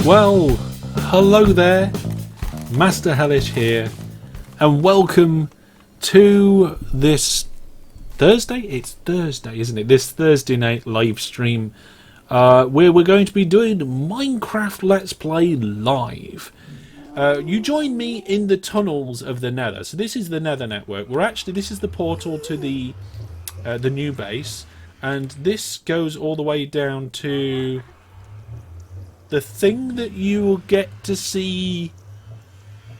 Well, hello there, Master Hellish here, and welcome to this Thursday? It's Thursday, isn't it? This Thursday night live stream where we're going to be doing Minecraft Let's Play live. You join me in the tunnels of the Nether. So this is the Nether network. This is the portal to the new base, and this goes all the way down to the thing that you will get to see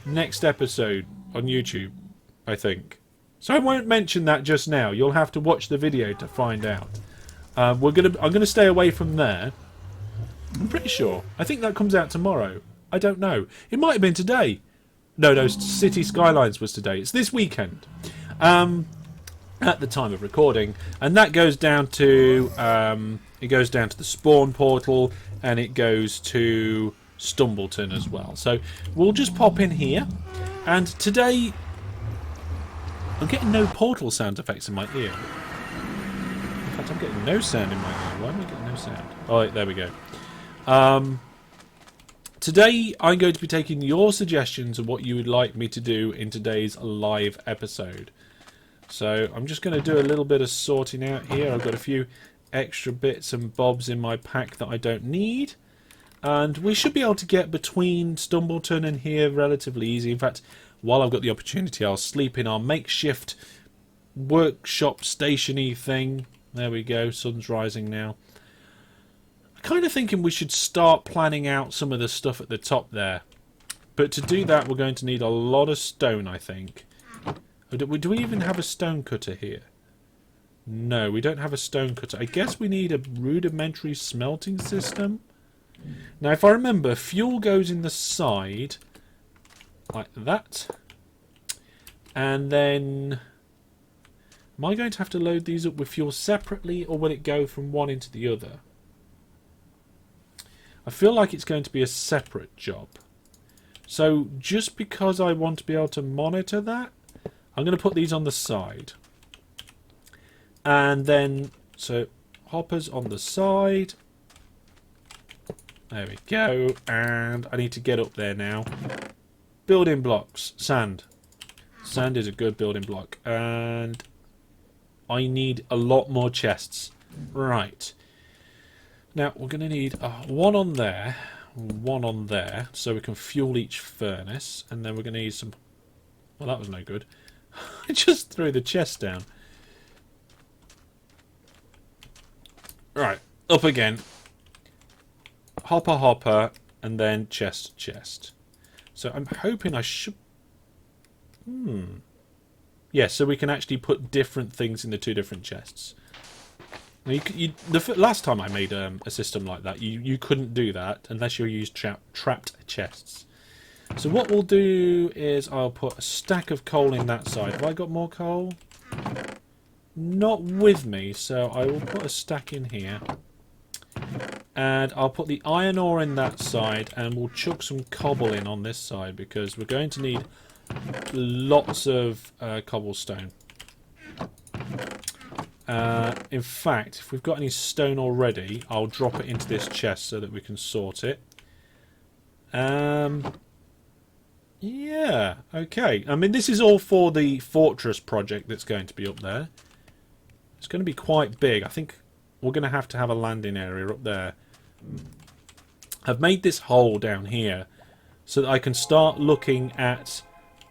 next episode on YouTube, I think. So I won't mention that just now. You'll have to watch the video to find out. I'm gonna stay away from there. I'm pretty sure. I think that comes out tomorrow. I don't know. It might have been today. No, City Skylines was today. It's this weekend. At the time of recording, and that goes down to the spawn portal, and it goes to Stumbleton as well. So we'll just pop in here, and today I'm getting no portal sound effects in my ear. In fact, I'm getting no sound in my ear. Why am I getting no sound? Oh, there we go. Today I'm going to be taking your suggestions of what you would like me to do in today's live episode. So I'm just going to do a little bit of sorting out here. I've got a few extra bits and bobs in my pack that I don't need. And we should be able to get between Stumbleton and here relatively easy. In fact, while I've got the opportunity, I'll sleep in our makeshift workshop station-y thing. There we go, sun's rising now. I'm kind of thinking we should start planning out some of the stuff at the top there. But to do that, we're going to need a lot of stone, I think. Do we even have a stone cutter here? No, we don't have a stone cutter. I guess we need a rudimentary smelting system. Now, if I remember, fuel goes in the side like that. And then, am I going to have to load these up with fuel separately, or will it go from one into the other? I feel like it's going to be a separate job. So, just because I want to be able to monitor that, I'm going to put these on the side. And then, so, hoppers on the side. There we go. And I need to get up there now. Building blocks. Sand. Sand is a good building block. And I need a lot more chests. Right. Now, we're going to need one on there. One on there. So we can fuel each furnace. And then we're going to need some... Well, that was no good. I just threw the chest down. Right, up again. Hopper, and then chest. So I'm hoping I should... Yeah, so we can actually put different things in the two different chests. Now the last time I made a system like that, you couldn't do that unless you used trapped chests. So what we'll do is I'll put a stack of coal in that side. Have I got more coal? Not with me, so I will put a stack in here. And I'll put the iron ore in that side, and we'll chuck some cobble in on this side, because we're going to need lots of cobblestone. In fact, if we've got any stone already, I'll drop it into this chest so that we can sort it. Yeah, okay. I mean, this is all for the fortress project that's going to be up there. It's going to be quite big. I think we're going to have a landing area up there. I've made this hole down here so that I can start looking at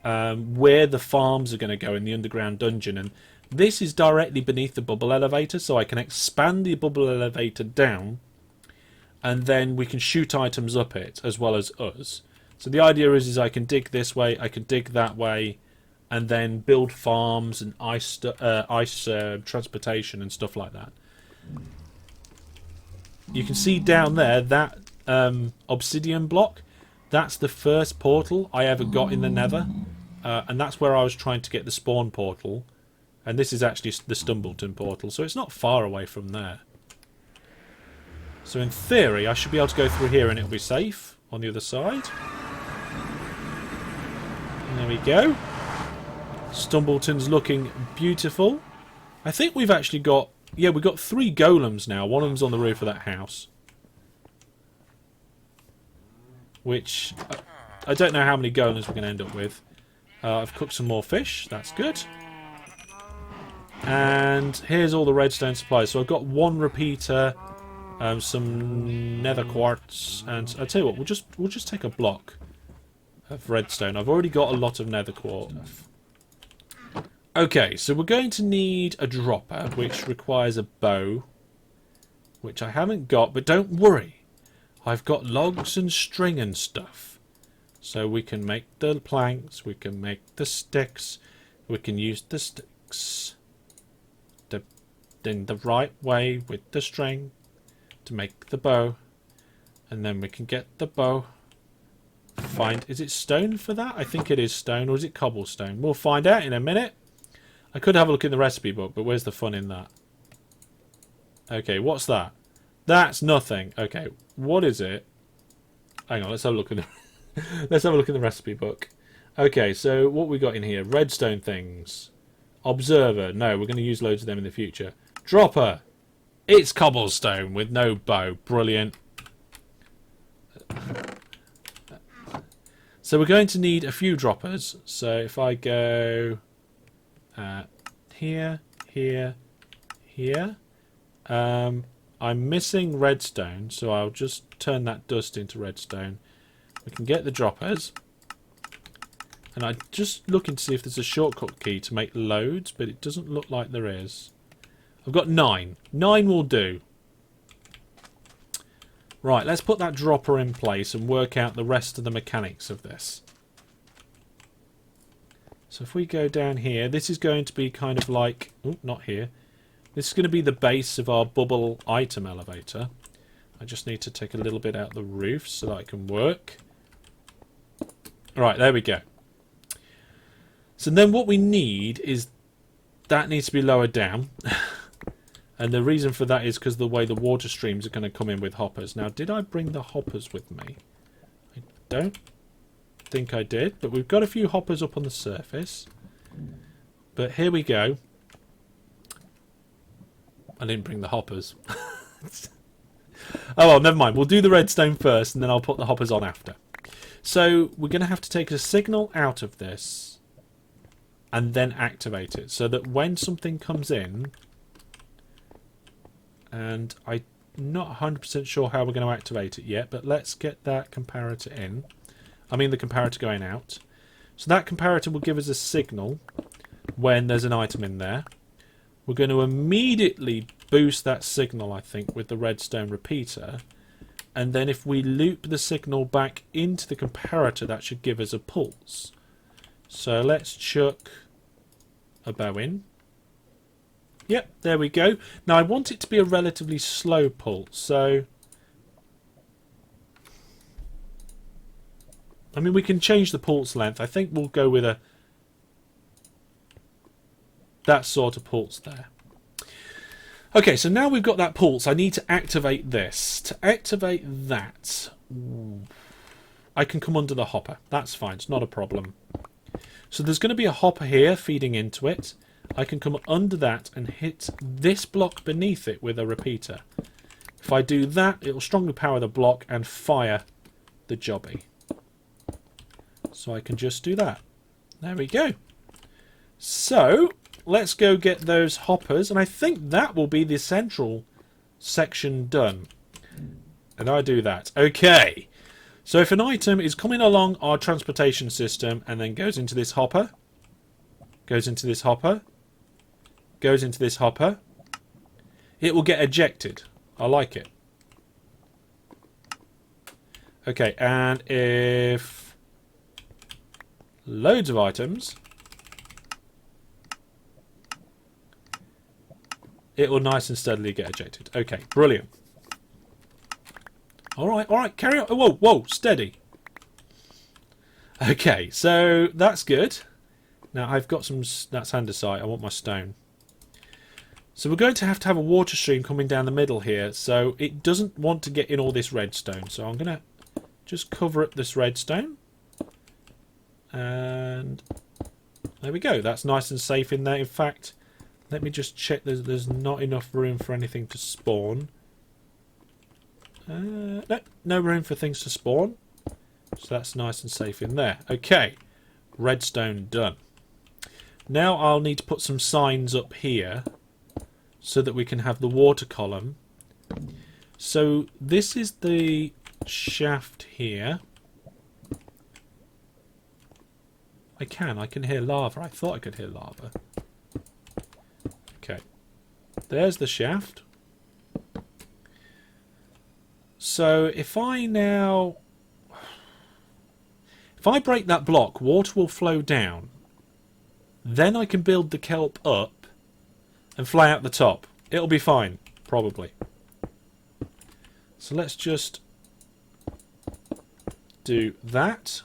where the farms are going to go in the underground dungeon. And this is directly beneath the bubble elevator, so I can expand the bubble elevator down, and then we can shoot items up it as well as us. So the idea is I can dig this way, I can dig that way, and then build farms and ice transportation and stuff like that. You can see down there that obsidian block. That's the first portal I ever got in the Nether, and that's where I was trying to get the spawn portal. And this is actually the Stumbleton portal, so it's not far away from there. So in theory, I should be able to go through here and it'll be safe on the other side. There we go. Stumbleton's looking beautiful. I think we've actually got... Yeah, we've got 3 golems now. One of them's on the roof of that house. which I don't know how many golems we're going to end up with. I've cooked some more fish. That's good. And here's all the redstone supplies. So I've got one repeater, some nether quartz, and I'll tell you what, we'll just take a block of redstone. I've already got a lot of nether quartz. Okay, so we're going to need a dropper, which requires a bow, which I haven't got, but don't worry. I've got logs and string and stuff. So we can make the planks, we can make the sticks, we can use the sticks in the right way with the string to make the bow. And then we can get the bow. Is it stone for that? I think it is stone, or is it cobblestone? We'll find out in a minute. I could have a look in the recipe book, but where's the fun in that? Okay, what's that? That's nothing. Okay, what is it? Hang on, let's have a look in the let's have a look in the recipe book. Okay, so what we got in here? Redstone things. Observer. No, we're going to use loads of them in the future. Dropper. It's cobblestone with no bow. Brilliant. So we're going to need a few droppers. So if I go here, here, here. I'm missing redstone, so I'll just turn that dust into redstone. We can get the droppers. And I'm just looking to see if there's a shortcut key to make loads, but it doesn't look like there is. I've got 9. 9 will do. Right, let's put that dropper in place and work out the rest of the mechanics of this. So if we go down here, this is going to be kind of like... Oh, not here. This is going to be the base of our bubble item elevator. I just need to take a little bit out the roof so that I can work. Right, there we go. So then what we need is... That needs to be lowered down. And the reason for that is because the way the water streams are going to come in with hoppers. Now, did I bring the hoppers with me? I don't think I did, but we've got a few hoppers up on the surface. But here we go. I didn't bring the hoppers. Oh well, never mind. We'll do the redstone first, and then I'll put the hoppers on after. So we're going to have to take a signal out of this and then activate it, so that when something comes in... And I'm not 100% sure how we're going to activate it yet, but let's get that comparator in. I mean the comparator going out. So that comparator will give us a signal when there's an item in there. We're going to immediately boost that signal, I think, with the redstone repeater. And then if we loop the signal back into the comparator, that should give us a pulse. So let's chuck a bow in. Yep, there we go. Now I want it to be a relatively slow pulse, so... I mean, we can change the pulse length. I think we'll go with that sort of pulse there. Okay, so now we've got that pulse, I need to activate this. To activate that, I can come under the hopper. That's fine, it's not a problem. So there's going to be a hopper here feeding into it. I can come under that and hit this block beneath it with a repeater. If I do that, it will strongly power the block and fire the jobby. So I can just do that. There we go. So, let's go get those hoppers, and I think that will be the central section done. And I do that. Okay. So if an item is coming along our transportation system and then goes into this hopper, goes into this hopper, goes into this hopper, it will get ejected. I like it. Okay, and if loads of items, it will nice and steadily get ejected. Okay, brilliant. Alright, carry on. Whoa, whoa, steady. Okay, so that's good. Now I've got some, that's andesite, I want my stone. So we're going to have a water stream coming down the middle here, so it doesn't want to get in all this redstone. So I'm going to just cover up this redstone. And there we go, that's nice and safe in there. In fact, let me just check there's not enough room for anything to spawn. No room for things to spawn. So that's nice and safe in there. Okay, redstone done. Now I'll need to put some signs up here so that we can have the water column. So this is the shaft here. I can hear lava. I thought I could hear lava. Okay. There's the shaft. So if I break that block, water will flow down. Then I can build the kelp up and fly out the top. It'll be fine, probably. So let's just do that.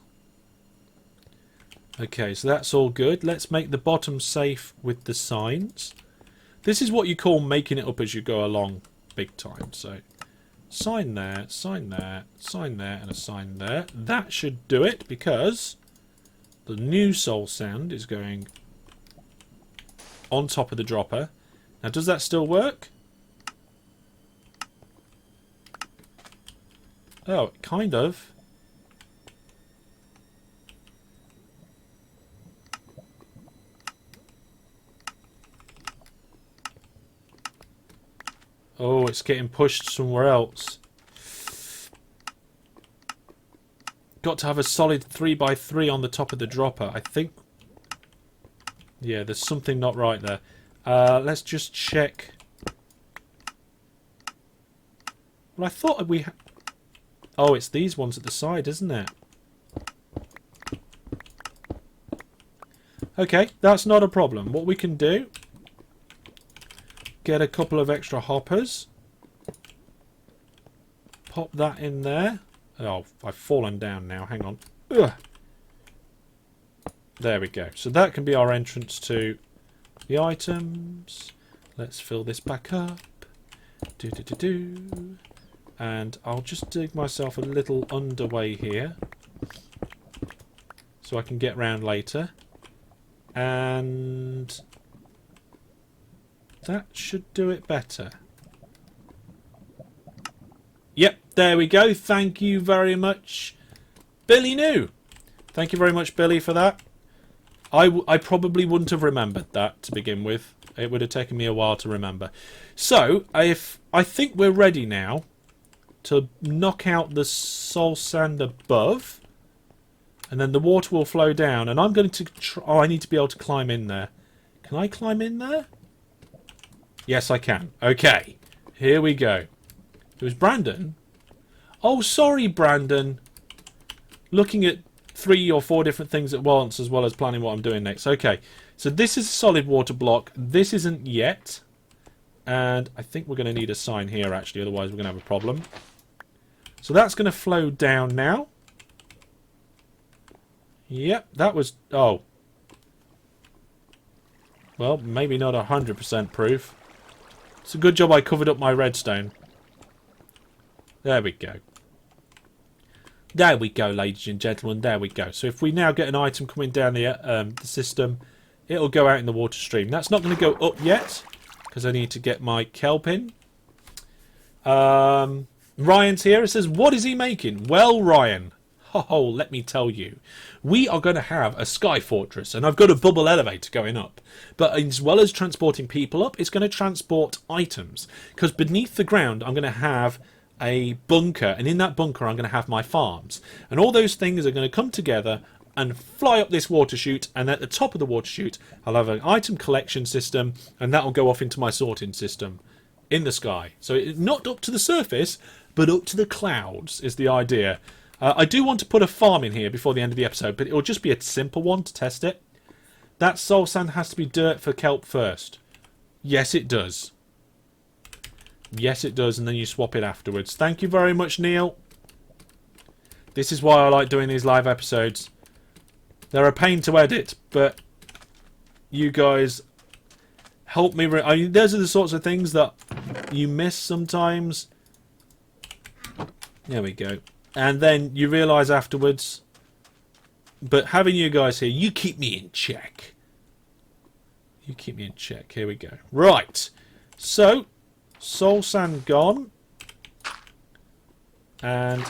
Okay, so that's all good. Let's make the bottom safe with the signs. This is what you call making it up as you go along big time. So sign there, sign there, sign there, and a sign there. That should do it because the new soul sand is going on top of the dropper. Now, does that still work? Oh, kind of. Oh, it's getting pushed somewhere else. Got to have a solid 3x3 on the top of the dropper. I think... yeah, there's something not right there. Let's just check. Well, I thought we... oh, it's these ones at the side, isn't it? Okay, that's not a problem. What we can do... get a couple of extra hoppers. Pop that in there. Oh, I've fallen down now. Hang on. Ugh. There we go. So that can be our entrance to the items. Let's fill this back up. And I'll just dig myself a little underway here so I can get round later. And that should do it better. Yep, there we go. Thank you very much, Billy New. Thank you very much, Billy, for that. I probably wouldn't have remembered that to begin with. It would have taken me a while to remember. So, I think we're ready now to knock out the soul sand above. And then the water will flow down. And I'm going to try... oh, I need to be able to climb in there. Can I climb in there? Yes, I can. Okay. Here we go. It was Brandon. Oh, sorry, Brandon. Looking at 3 or 4 different things at once as well as planning what I'm doing next. Okay. So this is a solid water block. This isn't yet. And I think we're going to need a sign here, actually. Otherwise, we're going to have a problem. So that's going to flow down now. Yep, that was... oh. Well, maybe not 100% proof. It's a good job I covered up my redstone. There we go. There we go, ladies and gentlemen. There we go. So if we now get an item coming down the system, it'll go out in the water stream. That's not going to go up yet, because I need to get my kelp in. Ryan's here. It says, what is he making? Well, Ryan, let me tell you. We are going to have a sky fortress, and I've got a bubble elevator going up. But as well as transporting people up, it's going to transport items. Because beneath the ground, I'm going to have a bunker, and in that bunker I'm going to have my farms. And all those things are going to come together and fly up this water chute, and at the top of the water chute I'll have an item collection system, and that will go off into my sorting system in the sky. So it's not up to the surface, but up to the clouds is the idea. I do want to put a farm in here before the end of the episode, but it will just be a simple one to test it. That soul sand has to be dirt for kelp first. Yes, it does. Yes, it does, and then you swap it afterwards. Thank you very much, Neil. This is why I like doing these live episodes. They're a pain to edit, but you guys help me. I mean, those are the sorts of things that you miss sometimes. There we go. And then you realise afterwards. But having you guys here, you keep me in check. You keep me in check. Here we go. Right. So, soul sand gone. And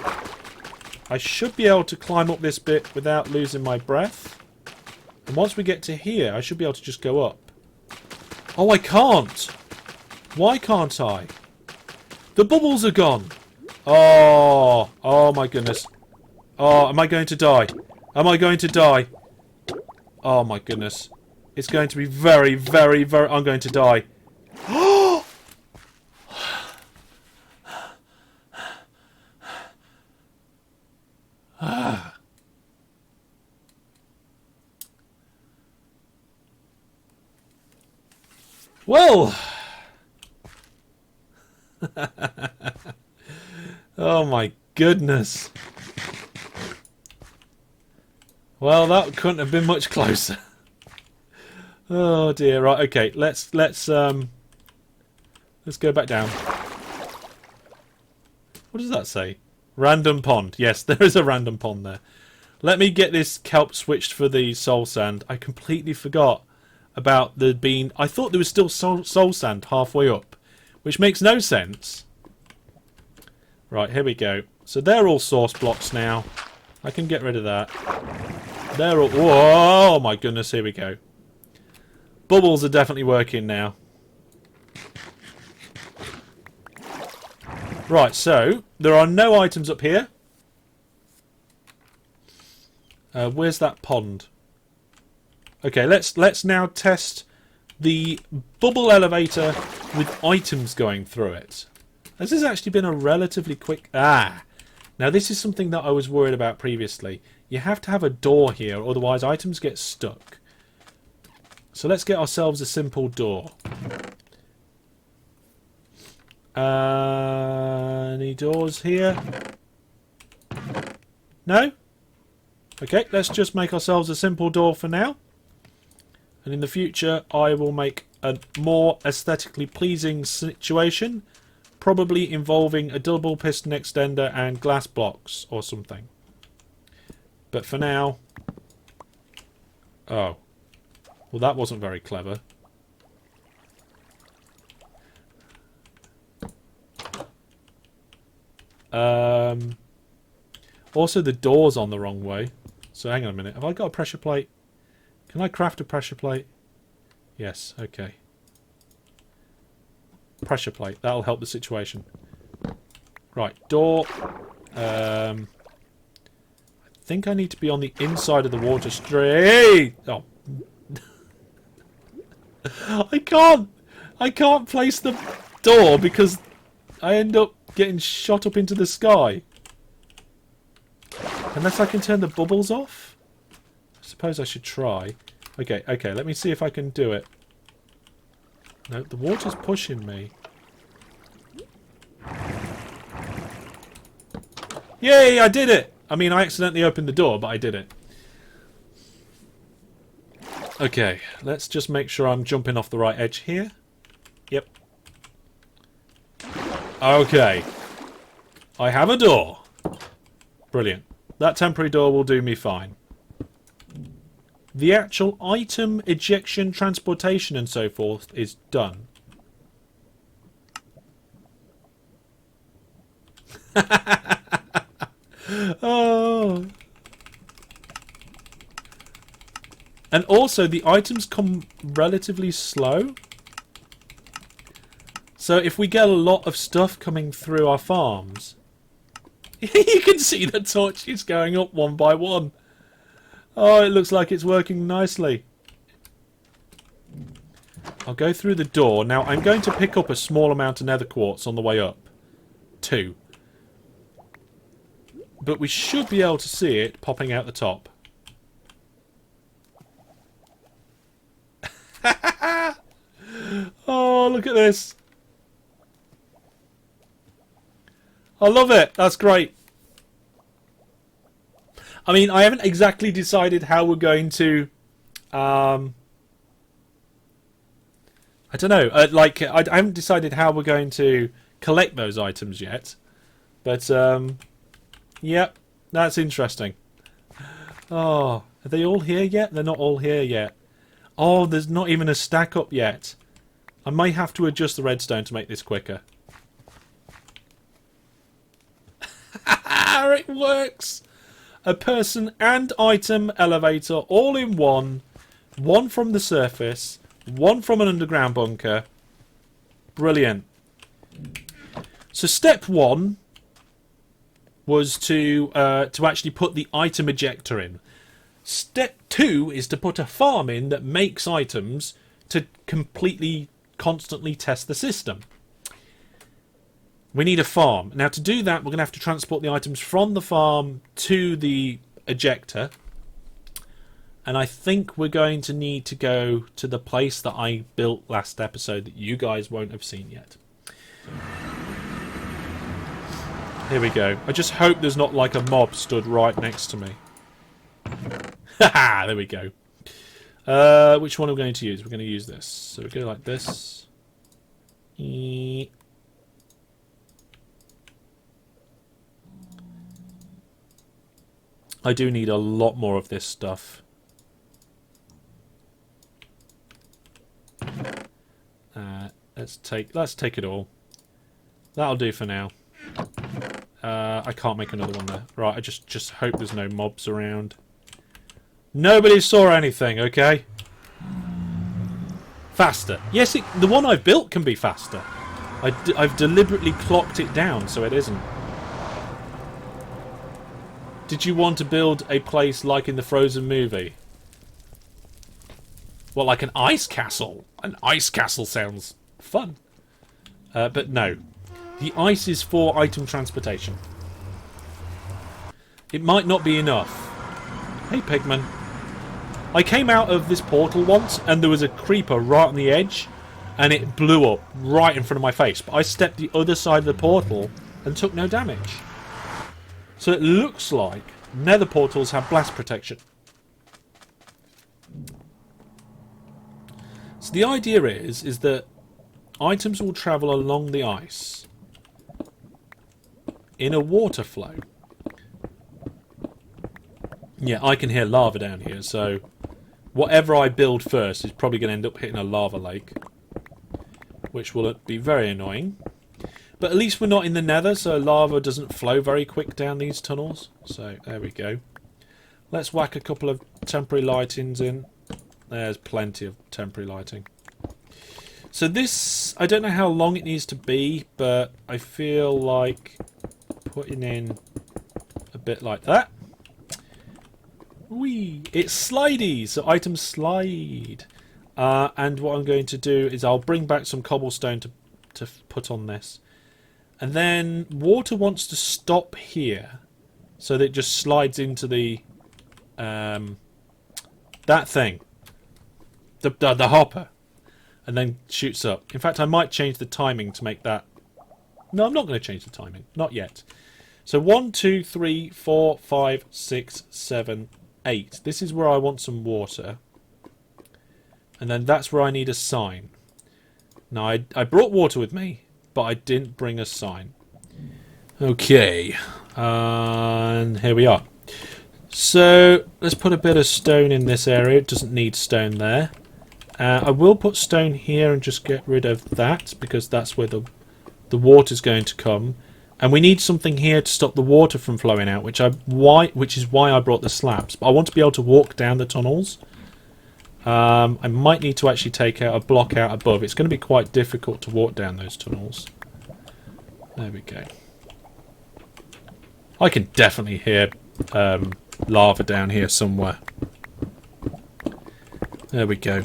I should be able to climb up this bit without losing my breath. And once we get to here, I should be able to just go up. Oh, I can't! Why can't I? The bubbles are gone! Oh! Oh my goodness. Oh, am I going to die? Am I going to die? Oh my goodness. It's going to be very, very, very... I'm going to die. Well... Oh my goodness. Well, that couldn't have been much closer. Oh dear. Right, okay. Let's go back down. What does that say? Random pond. Yes, there is a random pond there. Let me get this kelp switched for the soul sand. I completely forgot about there being... I thought there was still soul sand halfway up, which makes no sense. Right, here we go. So they're all source blocks now. I can get rid of that. They're all... Whoa, oh my goodness, here we go. Bubbles are definitely working now. Right, so there are no items up here. Where's that pond? Okay, let's now test the bubble elevator with items going through it. This has actually been a relatively quick... Now this is something that I was worried about previously. You have to have a door here, otherwise items get stuck. So let's get ourselves a simple door. Any doors here? No? Okay, let's just make ourselves a simple door for now. And in the future, I will make a more aesthetically pleasing situation. Probably involving a double piston extender and glass blocks or something. But for now... Oh. Well, that wasn't very clever. Also, the door's on the wrong way. So hang on a minute. Have I got a pressure plate? Can I craft a pressure plate? Yes, okay. Pressure plate. That'll help the situation. Right, door. I think I need to be on the inside of the water stream. Oh. I can't place the door because I end up getting shot up into the sky. Unless I can turn the bubbles off? I suppose I should try. Okay, let me see if I can do it. No, the water's pushing me. Yay, I did it! I mean, I accidentally opened the door, but I did it. Okay, let's just make sure I'm jumping off the right edge here. Yep. Okay. I have a door. Brilliant. That temporary door will do me fine. The actual item, ejection, transportation and so forth is done. Oh. And also the items come relatively slow. So if we get a lot of stuff coming through our farms, you can see the torches going up one by one. Oh, it looks like it's working nicely. I'll go through the door. Now, I'm going to pick up a small amount of nether quartz on the way up. 2. But we should be able to see it popping out the top. Oh, look at this. I love it. That's great. I mean, I haven't exactly decided how we're going to... I don't know. I haven't decided how we're going to collect those items yet. But, yep, that's interesting. Oh, are they all here yet? They're not all here yet. Oh, there's not even a stack up yet. I may have to adjust the redstone to make this quicker. It works! A person and item elevator all in one. One from the surface, one from an underground bunker. Brilliant. So step 1 was to actually put the item ejector in. Step 2 is to put a farm in that makes items to completely, constantly test the system. We need a farm. Now to do that, we're going to have to transport the items from the farm to the ejector. And I think we're going to need to go to the place that I built last episode that you guys won't have seen yet. Here we go. I just hope there's not like a mob stood right next to me. Haha, there we go. Which one are we going to use? We're going to use this. So we go like this. I do need a lot more of this stuff. Let's take it all. That'll do for now. I can't make another one there. Right, I just hope there's no mobs around. Nobody saw anything, okay? Faster. Yes, the one I've built can be faster. I've deliberately clocked it down so it isn't. Did you want to build a place like in the Frozen movie? Well, like an ice castle. An ice castle sounds fun. But no. The ice is for item transportation. It might not be enough. Hey, Pigman. I came out of this portal once and there was a creeper right on the edge and it blew up right in front of my face. But I stepped the other side of the portal and took no damage. So it looks like nether portals have blast protection. So the idea is that items will travel along the ice in a water flow. Yeah, I can hear lava down here, so whatever I build first is probably going to end up hitting a lava lake, which will be very annoying. But at least we're not in the nether, so lava doesn't flow very quick down these tunnels. So, there we go. Let's whack a couple of temporary lightings in. There's plenty of temporary lighting. So this, I don't know how long it needs to be, but I feel like putting in a bit like that. Whee! It's slidey, so items slide. And what I'm going to do is I'll bring back some cobblestone to put on this. And then water wants to stop here, so that it just slides into the that thing, the hopper, and then shoots up. In fact, I might change the timing to make that. No, I'm not going to change the timing, not yet. So 1, 2, 3, 4, 5, 6, 7, 8. This is where I want some water, and then that's where I need a sign. Now I brought water with me, but I didn't bring a sign. Okay, and here we are. So let's put a bit of stone in this area. It doesn't need stone there. I will put stone here and just get rid of that, because that's where the water's going to come. And we need something here to stop the water from flowing out, which is why I brought the slabs. But I want to be able to walk down the tunnels. I might need to actually take out a block out above. It's going to be quite difficult to walk down those tunnels. There we go. I can definitely hear lava down here somewhere. There we go.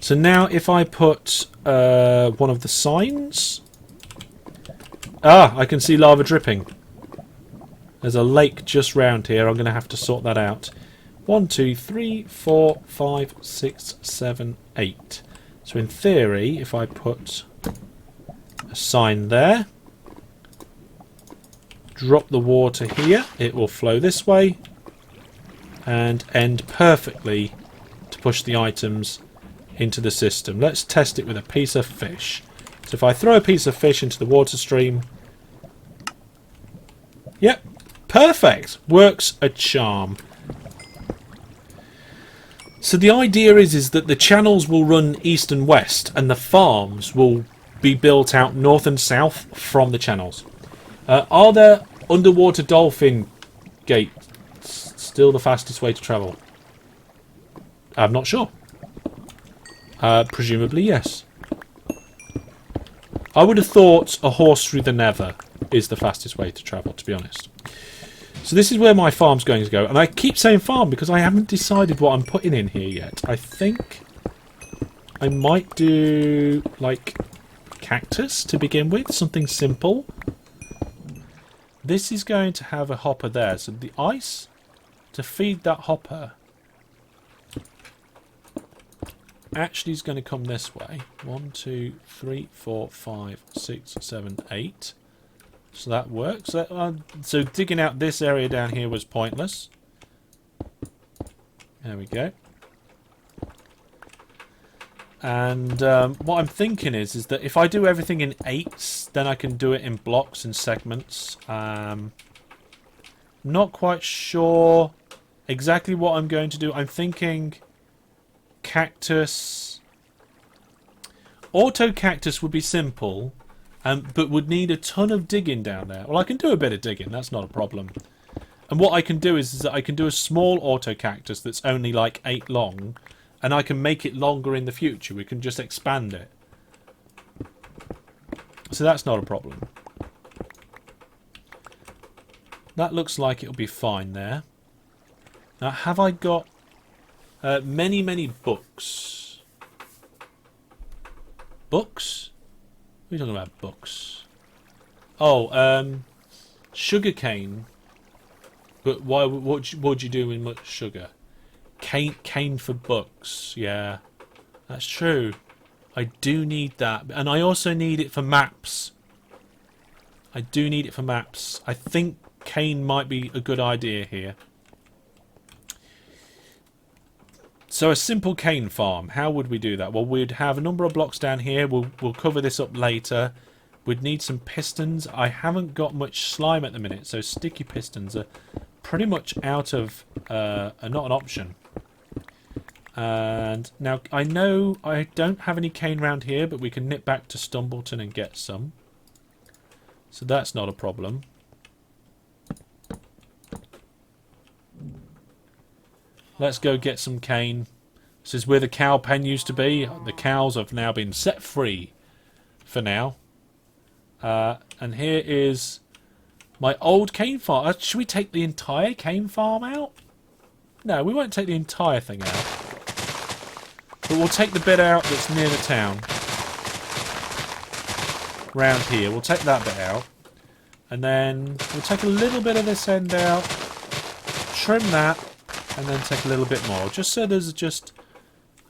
So now if I put one of the signs... Ah, I can see lava dripping. There's a lake just round here. I'm going to have to sort that out. 1, 2, 3, 4, 5, 6, 7, 8. So in theory, if I put a sign there, drop the water here, it will flow this way and end perfectly to push the items into the system. Let's test it with a piece of fish. So if I throw a piece of fish into the water stream, yep, perfect, works a charm. So the idea is that the channels will run east and west, and the farms will be built out north and south from the channels. Are there underwater dolphin gates still the fastest way to travel? I'm not sure. Presumably, yes. I would have thought a horse through the Nether is the fastest way to travel, to be honest. So this is where my farm's going to go. And I keep saying farm because I haven't decided what I'm putting in here yet. I think I might do, like, cactus to begin with. Something simple. This is going to have a hopper there. So the ice to feed that hopper actually is going to come this way. 1, 2, 3, 4, 5, 6, 7, 8. So that works. So digging out this area down here was pointless. There we go. And what I'm thinking is that if I do everything in 8s, then I can do it in blocks and segments. Not quite sure exactly what I'm going to do. I'm thinking cactus. Auto cactus would be simple. But would need a ton of digging down there. Well, I can do a bit of digging. That's not a problem. And what I can do is that I can do a small auto cactus that's only like 8 long. And I can make it longer in the future. We can just expand it. So that's not a problem. That looks like it'll be fine there. Now, have I got many books? Books? What are you talking about, books? Oh, sugarcane. But why? What would you do with much sugar? Cane for books. Yeah, that's true. I do need that, and I also need it for maps. I do need it for maps. I think cane might be a good idea here. So a simple cane farm, how would we do that? Well, we'd have a number of blocks down here. We'll cover this up later. We'd need some pistons. I haven't got much slime at the minute, so sticky pistons are pretty much out of... are not an option. And now, I know I don't have any cane around here, but we can nip back to Stumbleton and get some. So that's not a problem. Let's go get some cane. This is where the cow pen used to be. The cows have now been set free for now. And here is my old cane farm. Should we take the entire cane farm out? No, we won't take the entire thing out. But we'll take the bit out that's near the town. Round here. We'll take that bit out. And then we'll take a little bit of this end out. Trim that. And then take a little bit more. Just so there's just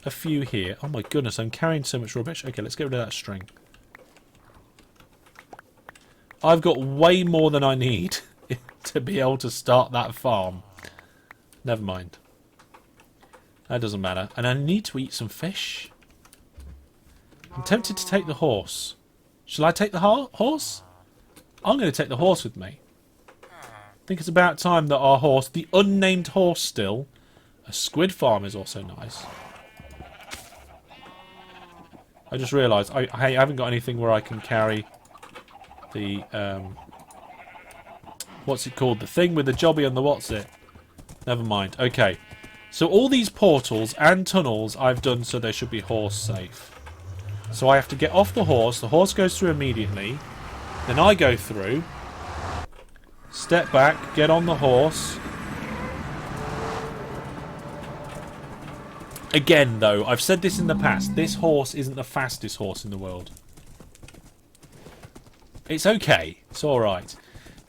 a few here. Oh my goodness, I'm carrying so much rubbish. Okay, let's get rid of that string. I've got way more than I need to be able to start that farm. Never mind. That doesn't matter. And I need to eat some fish. I'm tempted to take the horse. Shall I take the horse? I'm going to take the horse with me. I think it's about time that our horse, the unnamed horse still, a squid farm is also nice. I just realised I haven't got anything where I can carry the, what's it called? The thing with the jobby and the what's it? Never mind. Okay. So all these portals and tunnels I've done so they should be horse safe. So I have to get off the horse goes through immediately, then I go through. Step back, get on the horse. Again, though, I've said this in the past. This horse isn't the fastest horse in the world. It's okay. It's alright.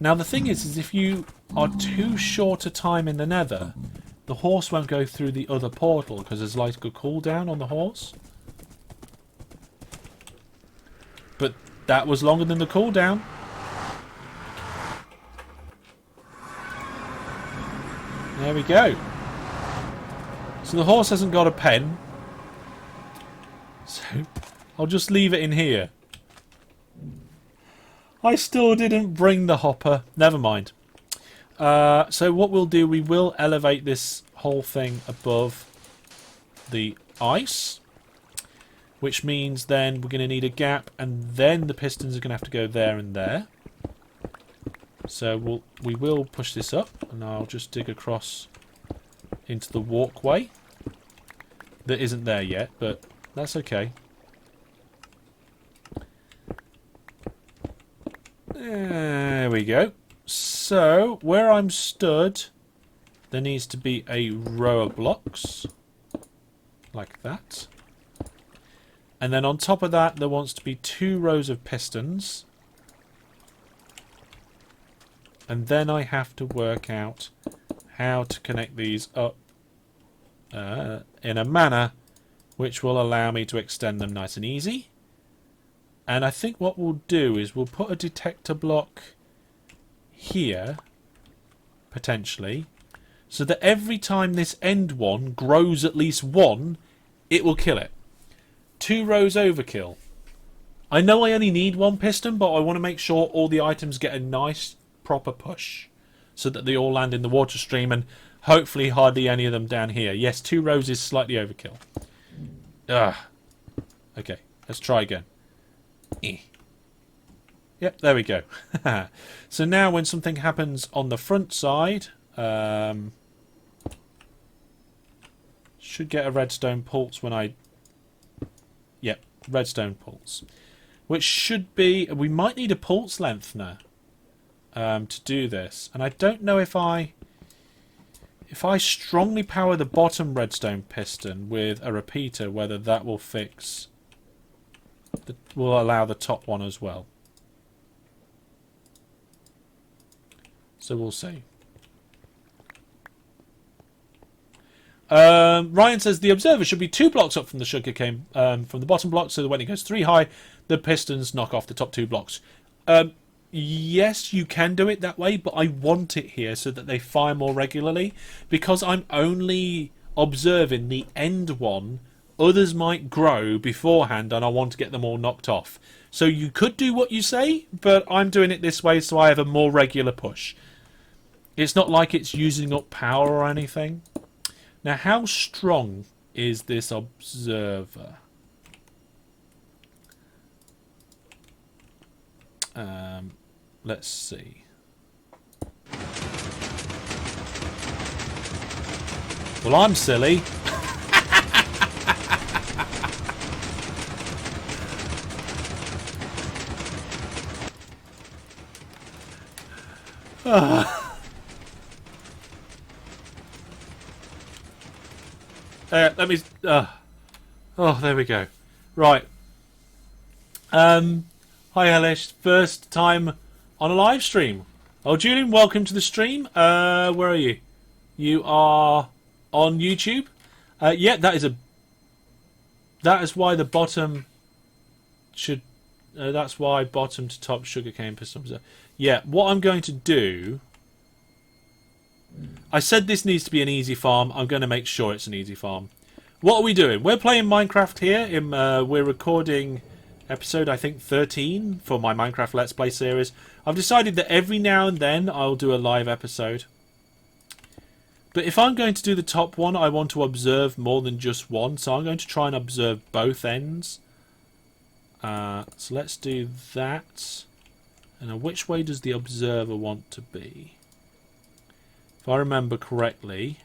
Now, the thing is if you are too short a time in the Nether, the horse won't go through the other portal because there's like a cooldown on the horse. But that was longer than the cooldown. There we go. So the horse hasn't got a pen. So I'll just leave it in here. I still didn't bring the hopper. Never mind. So what we'll do, we will elevate this whole thing above the ice. Which means then we're going to need a gap. And then the pistons are going to have to go there and there. So we will push this up, and I'll just dig across into the walkway. That isn't there yet, but that's okay. There we go. So, where I'm stood, there needs to be a row of blocks. Like that. And then on top of that, there wants to be 2 rows of pistons. And then I have to work out how to connect these up in a manner which will allow me to extend them nice and easy. And I think what we'll do is we'll put a detector block here, potentially, so that every time this end one grows at least 1, it will kill it. 2 rows overkill. I know I only need 1 piston, but I want to make sure all the items get a nice proper push so that they all land in the water stream, and hopefully hardly any of them down here. Yes, 2 rows is slightly overkill. Okay, let's try again. Yep, there we go. So now when something happens on the front side, should get a redstone pulse when I... Yep, redstone pulse. Which should be... We might need a pulse lengthener to do this. And I don't know if I strongly power the bottom redstone piston with a repeater, whether that will fix... will allow the top one as well. So we'll see. Ryan says the observer should be 2 blocks up from the sugarcane, from the bottom block, so that when it goes 3 high, the pistons knock off the top 2 blocks. Yes, you can do it that way, but I want it here so that they fire more regularly. Because I'm only observing the end one, others might grow beforehand, and I want to get them all knocked off. So you could do what you say, but I'm doing it this way so I have a more regular push. It's not like it's using up power or anything. Now, how strong is this observer? Let's see. Well, I'm silly. Let me... oh, there we go. Right. Hi, Hellish. First time on a live stream. Oh, Julian, welcome to the stream. Where are you? You are on YouTube? Yeah, that is a... That is why the bottom should... that's why bottom to top sugarcane pistons. Yeah, what I'm going to do... I said this needs to be an easy farm. I'm going to make sure it's an easy farm. What are we doing? We're playing Minecraft here. We're recording episode, I think, 13 for my Minecraft Let's Play series. I've decided that every now and then I'll do a live episode. But if I'm going to do the top one, I want to observe more than just one. So I'm going to try and observe both ends. So let's do that. And now which way does the observer want to be? If I remember correctly,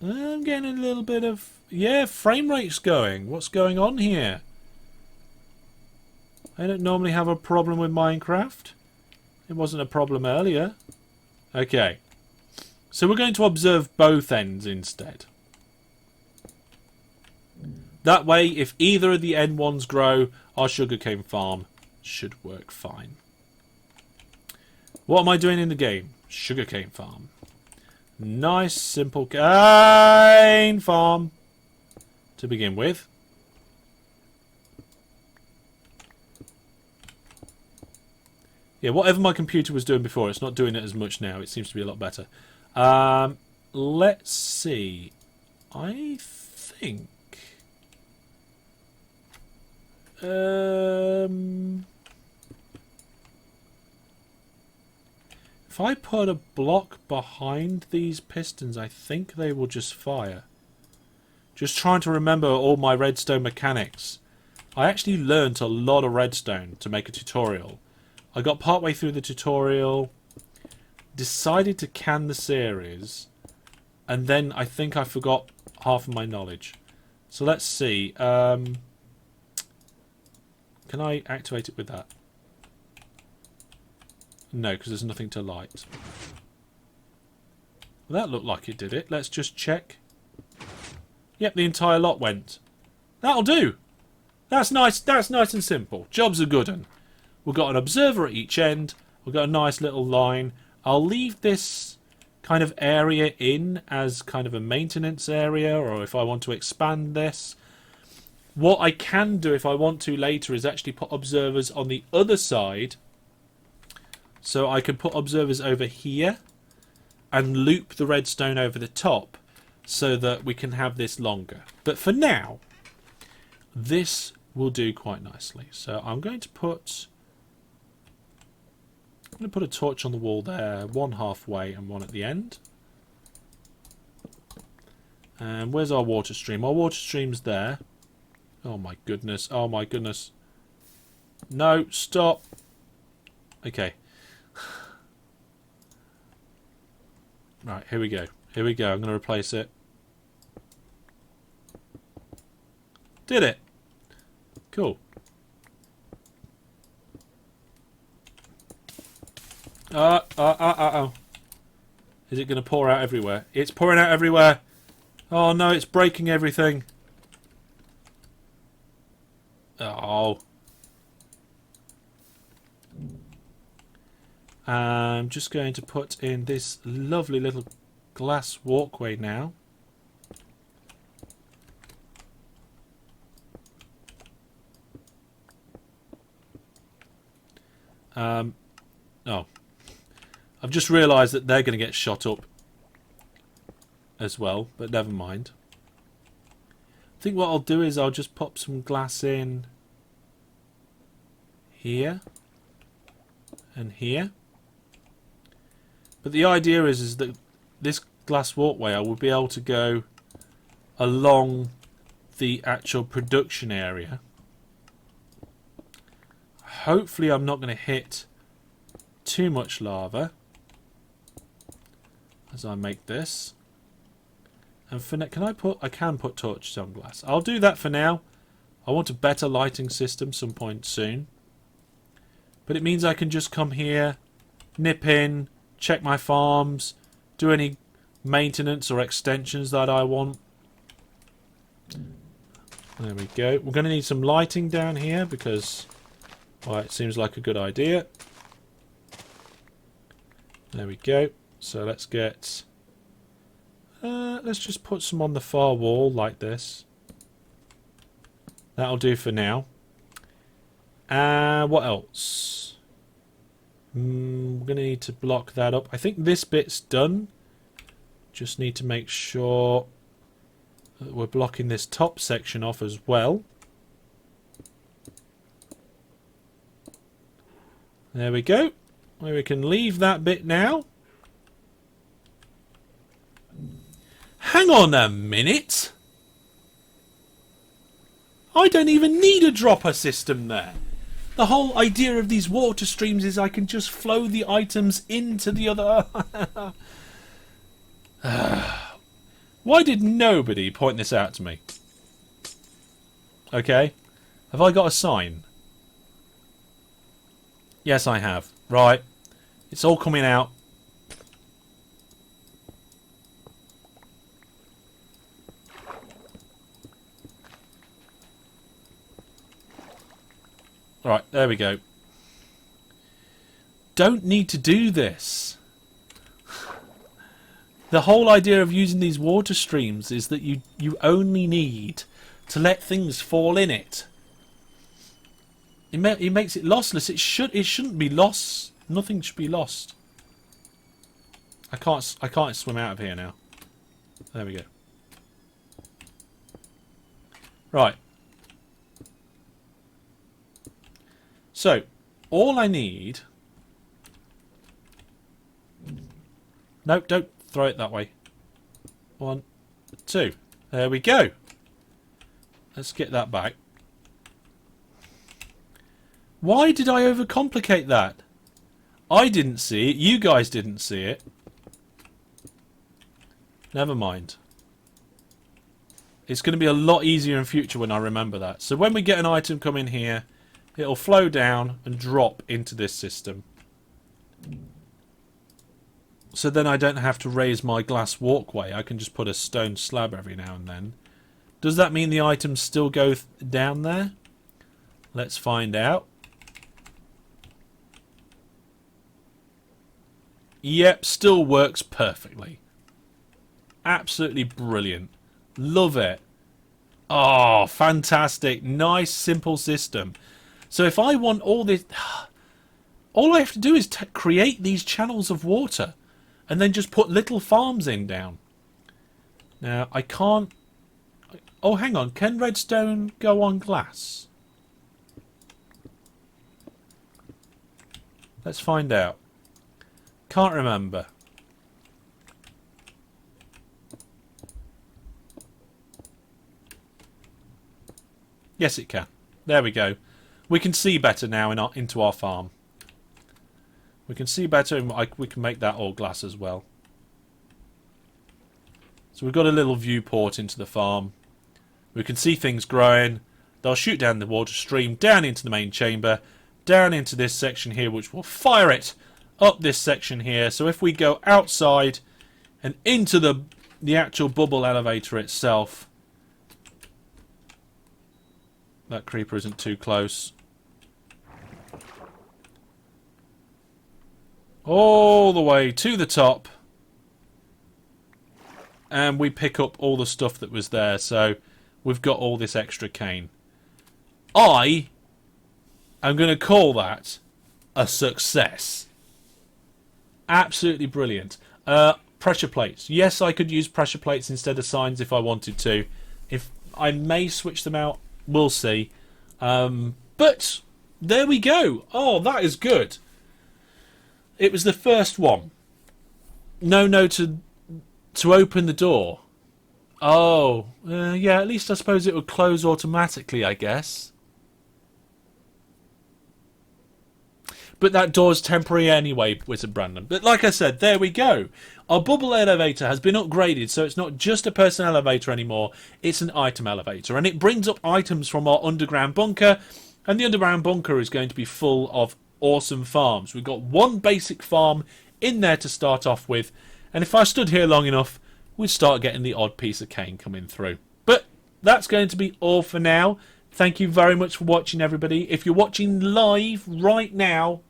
I'm getting a little bit of... Yeah, frame rate's going. What's going on here? I don't normally have a problem with Minecraft. It wasn't a problem earlier. Okay. So we're going to observe both ends instead. That way, if either of the end ones grow, our sugarcane farm should work fine. What am I doing in the game? Sugarcane farm. Nice, simple cane farm to begin with. Yeah, whatever my computer was doing before, it's not doing it as much now. It seems to be a lot better. Let's see. I think... if I put a block behind these pistons, I think they will just fire. Just trying to remember all my redstone mechanics. I actually learnt a lot of redstone to make a tutorial. I got partway through the tutorial, decided to can the series, and then I think I forgot half of my knowledge. So let's see. Can I activate it with that? No, because there's nothing to light. Well, that looked like it did it. Let's just check. Yep, the entire lot went. That'll do. That's nice. That's nice and simple. Job's a good one. We've got an observer at each end. We've got a nice little line. I'll leave this kind of area in as kind of a maintenance area, or if I want to expand this. What I can do if I want to later is actually put observers on the other side. So I can put observers over here and loop the redstone over the top so that we can have this longer. But for now, this will do quite nicely. So I'm going to put a torch on the wall there, one halfway and one at the end. And where's our water stream? Our water stream's there. Oh my goodness, oh my goodness. No, stop. Okay. Right, here we go. Here we go. I'm going to replace it. Did it. Cool. Oh. Is it going to pour out everywhere? It's pouring out everywhere. Oh no, it's breaking everything. Oh. I'm just going to put in this lovely little glass walkway now. Oh. I've just realised that they're going to get shot up as well, but never mind. I think what I'll do is I'll just pop some glass in here and here. But the idea is that this glass walkway I will be able to go along the actual production area. Hopefully I'm not going to hit too much lava as I make this. And for now, I can put torches on glass. I'll do that for now. I want a better lighting system some point soon. But it means I can just come here, nip in, check my farms, do any maintenance or extensions that I want. There we go. We're going to need some lighting down here because, well, it seems like a good idea. There we go. So let's get... let's just put some on the far wall like this. That'll do for now. What else? We're going to need to block that up. I think this bit's done. Just need to make sure that we're blocking this top section off as well. There we go. We can leave that bit now. Hang on a minute. I don't even need a dropper system there. The whole idea of these water streams is I can just flow the items into the other... Why did nobody point this out to me? Okay. Have I got a sign? Yes, I have. Right. It's all coming out. Right, there we go. Don't need to do this. The whole idea of using these water streams is that you only need to let things fall in it. It makes it lossless. It shouldn't be lost. Nothing should be lost. I can't swim out of here now. There we go. Right. So, all I need... No, don't throw it that way. 1, 2. There we go. Let's get that back. Why did I overcomplicate that? I didn't see it. You guys didn't see it. Never mind. It's going to be a lot easier in future when I remember that. So when we get an item come in here, it'll flow down and drop into this system. So then I don't have to raise my glass walkway. I can just put a stone slab every now and then. Does that mean the items still go down there? Let's find out. Yep, still works perfectly. Absolutely brilliant. Love it. Oh, fantastic. Nice, simple system. So if I want all this... all I have to do is create these channels of water. And then just put little farms in down. Now, I can't... Oh, hang on. Can redstone go on glass? Let's find out. Can't remember. Yes, it can. There we go. We can see better now into our farm. We can see better and we can make that all glass as well. So we've got a little viewport into the farm. We can see things growing. They'll shoot down the water stream, down into the main chamber, down into this section here, which will fire it up this section here. So if we go outside and into the actual bubble elevator itself... That creeper isn't too close. All the way to the top. And we pick up all the stuff that was there. So we've got all this extra cane. I am going to call that a success. Absolutely brilliant. Pressure plates. Yes, I could use pressure plates instead of signs if I wanted to. If I may switch them out, we'll see. But there we go. Oh, that is good. It was the first one. No to open the door. Oh, yeah, at least I suppose it would close automatically, I guess. But that door's temporary anyway, Wizard Brandon. But like I said, there we go. Our bubble elevator has been upgraded, so it's not just a person elevator anymore. It's an item elevator. And it brings up items from our underground bunker. And the underground bunker is going to be full of awesome farms. We've got one basic farm in there to start off with. And if I stood here long enough, we'd start getting the odd piece of cane coming through. But that's going to be all for now. Thank you very much for watching, everybody. If you're watching live right now,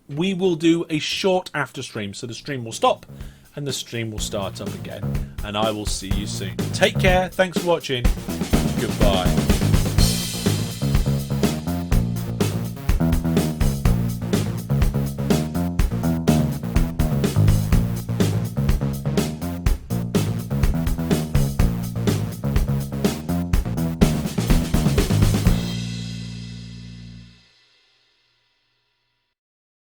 we will do a short after stream. So the stream will stop and the stream will start up again. And I will see you soon. Take care. Thanks for watching. Goodbye.